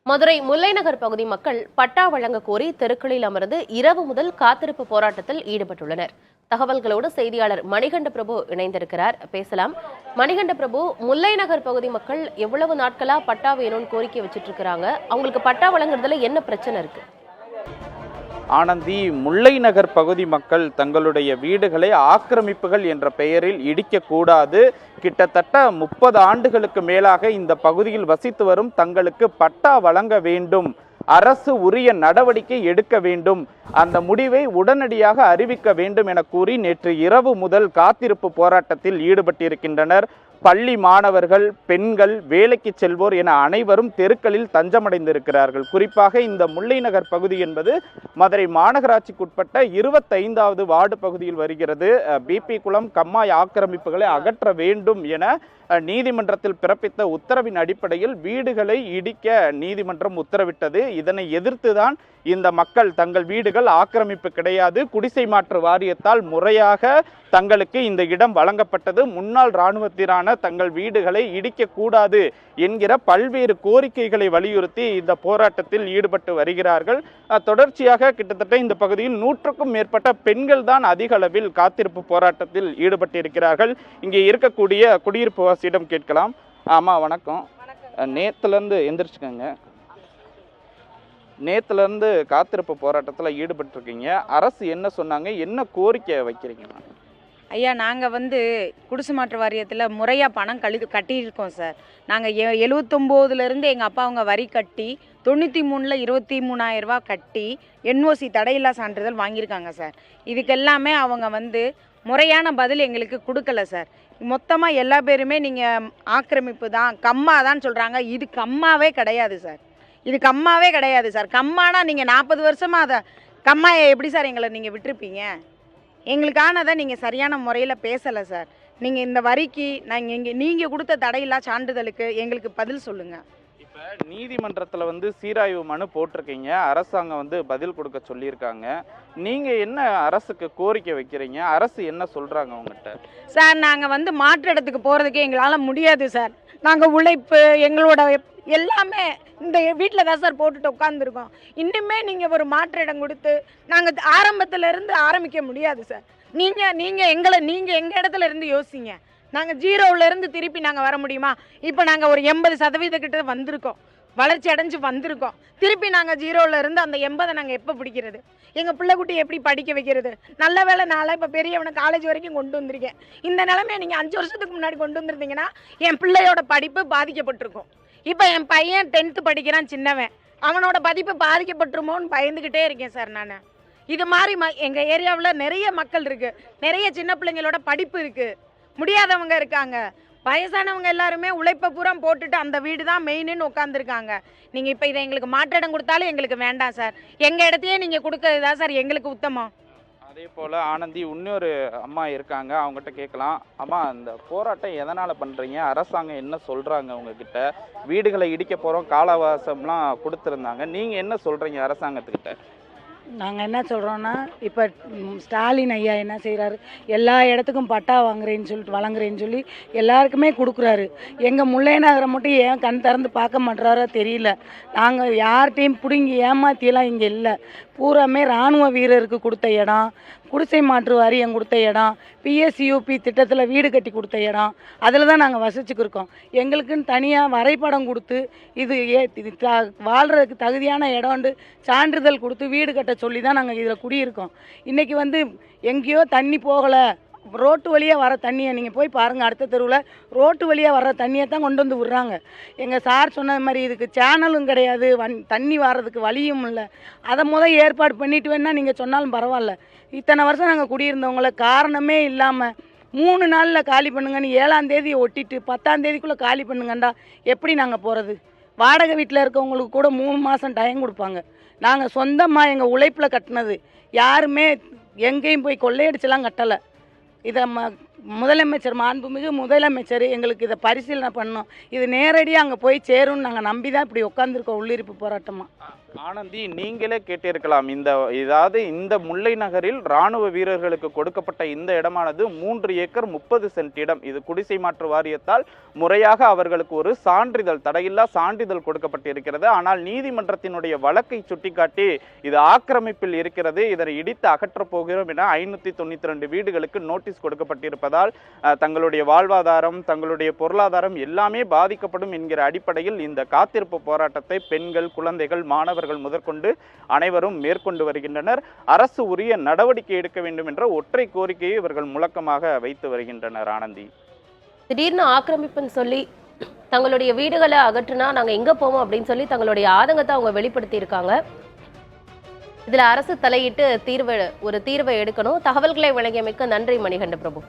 மதுரை முல்லைநகர் பகுதி மக்கள் பட்டா வழங்க கோரி தெருக்களில் அமர்ந்து இரவு முதல் காத்திருப்பு போராட்டத்தில் ஈடுபட்டுள்ளனர். தகவல்களோடு செய்தியாளர் மணிகண்ட பிரபு இணைந்திருக்கிறார். பேசலாம். மணிகண்ட பிரபு, முல்லைநகர் பகுதி மக்கள் எவ்வளவு நாட்களா பட்டா வேணும்னு கோரிக்கை வச்சிட்டு இருக்காங்க? அவங்களுக்கு பட்டா வழங்குறதுல என்ன பிரச்சனை இருக்கு? ஆனந்தி, முல்லை நகர் பகுதி மக்கள் தங்களுடைய வீடுகளை ஆக்கிரமிப்புகள் என்ற பெயரில் இடிக்கக்கூடாது, கிட்டத்தட்ட 30 ஆண்டுகளுக்கு மேலாக இந்த பகுதியில் வசித்து வரும் தங்களுக்கு பட்டா வழங்க வேண்டும், அரசு உரிய நடவடிக்கை எடுக்க வேண்டும், அந்த முடிவை உடனடியாக அறிவிக்க வேண்டும் என கூறி நேற்று இரவு முதல் காத்திருப்பு போராட்டத்தில் ஈடுபட்டிருக்கின்றனர். பள்ளி மாணவர்கள், பெண்கள், வேலைக்கு செல்வோர் என அனைவரும் தெருக்களில் தஞ்சமடைந்திருக்கிறார்கள். குறிப்பாக இந்த முல்லை நகர் பகுதி என்பது மதுரை மாநகராட்சிக்குட்பட்ட 25வது வார்டு பகுதியில் வருகிறது. பிபி குளம் கம்மாய் ஆக்கிரமிப்புகளை அகற்ற வேண்டும் என நீதிமன்றத்தில் பிறப்பித்த உத்தரவின் அடிப்படையில் வீடுகளை இடிக்க நீதிமன்றம் உத்தரவிட்டது. இதனை எதிர்த்துதான் இந்த மக்கள் தங்கள் வீடுகள் ஆக்கிரமிப்பு கிடையாது, குடிசை மாற்று வாரியத்தால் முறையாக தங்களுக்கு இந்த இடம் வழங்கப்பட்டது, முன்னாள் இராணுவத்தினரான தங்கள் வீடுகளை இடிக்கக்கூடாது என்கிற பல்வேறு கோரிக்கைகளை வலியுறுத்தி இந்த போராட்டத்தில் ஈடுபட்டு வருகிறார்கள். தொடர்ச்சியாக கிட்டத்தட்ட இந்த பகுதியில் 100க்கும் மேற்பட்ட பெண்கள் தான் அதிக அளவில் காத்திருப்பு போராட்டத்தில் ஈடுபட்டிருக்கிறார்கள். இங்கே இருக்கக்கூடிய குடியிருப்பு வாசியிடம் கேட்கலாம். ஆமா, வணக்கம். நேத்துலேருந்து எந்திரிச்சுக்கோங்க. நேத்துலேருந்து காத்திருப்பு போராட்டத்தில் ஈடுபட்டிருக்கீங்க. அரசு என்ன சொன்னாங்க, என்ன கோரிக்கை வைக்கிறீங்க? ஐயா, நாங்கள் குடிசை மாற்று வாரியத்தில் முறையாக பணம் கட்டியிருக்கோம் சார். நாங்கள் 79லேருந்து எங்கள் அப்பா அவங்க வரி கட்டி 93ல் 23,000 ரூபா கட்டி என்ஓசி தடையில்லா சான்றிதழ் வாங்கியிருக்காங்க சார். இதுக்கெல்லாமே அவங்க முறையான பதில் எங்களுக்கு கொடுக்கல சார். மொத்தமாக எல்லா பேருமே நீங்கள் ஆக்கிரமிப்பு தான், கம்மா தான் சொல்கிறாங்க. இது கம்மாவே கிடையாது சார். இது கம்மாவே கிடையாது சார். கம்மானா நீங்கள் 40 வருஷமாக அதை கம்மாயை எப்படி சார் எங்களை நீங்கள் விட்டுருப்பீங்க? எங்களுக்கானதை நீங்கள் சரியான முறையில் பேசலை சார். நீங்கள் இந்த வரிக்கு நீங்கள் கொடுத்த தடையில்லா சான்றிதழுக்கு எங்களுக்கு பதில் சொல்லுங்கள். இப்போ நீதிமன்றத்தில் சீராய்வு மனு போட்டிருக்கீங்க, அரசாங்கம் பதில் கொடுக்க சொல்லியிருக்காங்க. நீங்கள் என்ன அரசுக்கு கோரிக்கை வைக்கிறீங்க? அரசு என்ன சொல்கிறாங்க உங்கள்கிட்ட? சார், நாங்கள் மாற்று இடத்துக்கு போகிறதுக்கு எங்களால் முடியாது சார். நாங்கள் உழைப்பு எங்களோட எல்லாமே இந்த வீட்டில் தான் சார் போட்டுட்டு உட்காந்துருக்கோம். இன்னுமே நீங்கள் ஒரு மாற்று இடம் கொடுத்து நாங்கள் ஆரம்பத்திலேருந்து ஆரம்பிக்க முடியாது சார். நீங்கள் எங்கள் இடத்துல இருந்து யோசிங்க. நாங்கள் 0லேருந்து திருப்பி நாங்கள் வர முடியுமா? இப்போ நாங்கள் ஒரு 80% கிட்ட வந்திருக்கோம், வளர்ச்சி அடைஞ்சு வந்திருக்கோம். திருப்பி நாங்கள் 0லேருந்து அந்த 80 நாங்கள் எப்போ பிடிக்கிறது? எங்கள் பிள்ளைக்குட்டி எப்படி படிக்க வைக்கிறது? நல்ல வேலை நாளை இப்போ பெரியவனை காலேஜ் வரைக்கும் கொண்டு வந்திருக்கேன். இந்த நிலைமையை நீங்கள் 5 வருஷத்துக்கு முன்னாடி கொண்டு வந்திருந்தீங்கன்னா என் பிள்ளையோட படிப்பு பாதிக்கப்பட்டிருக்கும். இப்போ என் பையன் 10th படிக்கிறான், சின்னவன். அவனோட படிப்பு பாதிக்கப்பட்டுருமோன்னு பயந்துக்கிட்டே இருக்கேன் சார். நான் இது மாதிரி எங்கள் ஏரியாவில் நிறைய மக்கள் இருக்குது, நிறைய சின்ன பிள்ளைங்களோட படிப்பு இருக்குது, முடியாதவங்க இருக்காங்க, வயசானவங்க எல்லாருமே உழைப்பை பூரா போட்டுட்டு அந்த வீடு தான் மெயின்னு உட்காந்துருக்காங்க. நீங்கள் இப்போ இதை எங்களுக்கு மாற்று இடம் கொடுத்தாலும் எங்களுக்கு வேண்டாம் சார். எங்கள் இடத்தையே நீங்கள் கொடுக்கறது தான் சார் எங்களுக்கு உத்தமம். அதே போல் ஆனந்தி, இன்னொரு அம்மா இருக்காங்க, அவங்ககிட்ட கேட்கலாம். அம்மா, இந்த போராட்டம் எதனால் பண்ணுறீங்க? அரசாங்கம் என்ன சொல்கிறாங்க உங்ககிட்ட? வீடுகளை இடிக்க போகிறோம், கால அவகாசம்லாம் கொடுத்துருந்தாங்க, நீங்கள் என்ன சொல்கிறீங்க அரசாங்கத்துக்கிட்ட? நாங்கள் என்ன சொல்கிறோன்னா, இப்போ ஸ்டாலின் ஐயா என்ன செய்கிறாரு, எல்லா இடத்துக்கும் பட்டா வழங்குறேன்னு சொல்லி எல்லாருக்குமே கொடுக்குறாரு. எங்கள் முல்லை நகரை மட்டும் ஏன் கண் திறந்து பார்க்க மாட்டுறாரோ தெரியல. நாங்கள் யார்கிட்டையும் பிடுங்கி ஏமாற்றியெல்லாம் இங்கே இல்லை. பூராமே இராணுவ வீரருக்கு கொடுத்த இடம், குடிசை மாற்று வாரியம் கொடுத்த இடம், பிஎஸ்யூபி திட்டத்தில் வீடு கட்டி கொடுத்த இடம், அதில் தான் நாங்கள் வசிச்சுக்கிருக்கோம். எங்களுக்குன்னு தனியாக வரைபடம் கொடுத்து இது வாழ்கிறதுக்கு தகுதியான இடம்னு சான்றிதழ் கொடுத்து வீடு கட்ட சொல்லி தான் நாங்கள் இதில் குடியிருக்கோம். இன்றைக்கி எங்கேயோ தண்ணி போகலை, ரோட்டு வழியாக வர தண்ணியை நீங்கள் போய் பாருங்கள். அடுத்த தெருவில் ரோட்டு வழியாக வர்ற தண்ணியை தான் கொண்டு வந்து விட்றாங்க. எங்கள் சார் சொன்ன மாதிரி இதுக்கு சேனலும் கிடையாது, தண்ணி வர்றதுக்கு வழியும் இல்லை. அதை ஏற்பாடு பண்ணிட்டு வேணால் நீங்கள் சொன்னாலும் பரவாயில்ல. இத்தனை வருஷம் நாங்கள் குடியிருந்தவங்கள காரணமே இல்லாமல் 3 நாளில் காலி பண்ணுங்கன்னு 7ஆம் தேதியை ஒட்டிட்டு 10ஆம் தேதிக்குள்ளே காலி பண்ணுங்கண்டா எப்படி நாங்கள் போகிறது? வாடகை வீட்டில் இருக்கவங்களுக்கு கூட 3 மாதம் டைம் கொடுப்பாங்க. நாங்கள் சொந்தமாக எங்கள் உழைப்பில் கட்டினது, யாருமே எங்கேயும் போய் கொள்ளையடிச்செல்லாம் கட்டலை. இதை முதலமைச்சர் மாண்புமிகு முதலமைச்சர் எங்களுக்கு இதை பரிசீலனை பண்ணணும். இது நேரடியாக அங்கே போய் சேரும்னு நாங்கள் நம்பி தான் இப்படி உட்காந்துருக்கோம் உள்ளிருப்பு போராட்டமாக. ஆனந்தி, நீங்களே கேட்டிருக்கலாம், இந்த முல்லை நகரில் ராணுவ வீரர்களுக்கு கொடுக்கப்பட்ட இந்த இடமானது 3 ஏக்கர் 30 சென்ட் இடம். இது குடிசை மாற்று வாரியத்தால் முறையாக அவர்களுக்கு ஒரு சான்றிதழ், தடையில்லா சான்றிதழ் கொடுக்கப்பட்டிருக்கிறது. ஆனால் நீதிமன்றத்தினுடைய வழக்கை சுட்டிக்காட்டி இது ஆக்கிரமிப்பில் இருக்கிறது, இதனை இடித்து அகற்றப் போகிறோம் என 592 வீடுகளுக்கு நோட்டீஸ் கொடுக்கப்பட்டிருப்பதால் தங்களுடைய வாழ்வாதாரம், தங்களுடைய பொருளாதாரம் எல்லாமே பாதிக்கப்படும் என்கிற அடிப்படையில் இந்த காத்திருப்பு போராட்டத்தை பெண்கள், குழந்தைகள், மாணவர்கள் முதற்கொண்டு அனைவரும் மேற்கொண்டு வருகின்றனர். அரசு உரிய நடவடிக்கை எடுக்க வேண்டும் என்ற ஒற்றை கோரிக்கையை இவர்கள் முழக்கமாக வைத்து வருகின்றனர். ஆனந்தி, திடீர்னு ஆக்கிரமிப்புன்னு சொல்லி தங்களுடைய வீடுகளை அகற்றுனா நாங்க எங்க போவோம் அப்படின்னு சொல்லி தங்களுடைய ஆதங்கத்தை அவங்க வெளிப்படுத்தி இருக்காங்க. இதுல அரசு தலையிட்டு ஒரு தீர்வை எடுக்கணும். தகவல்களை வழங்கியமைக்கு நன்றி மணிகண்ட பிரபு.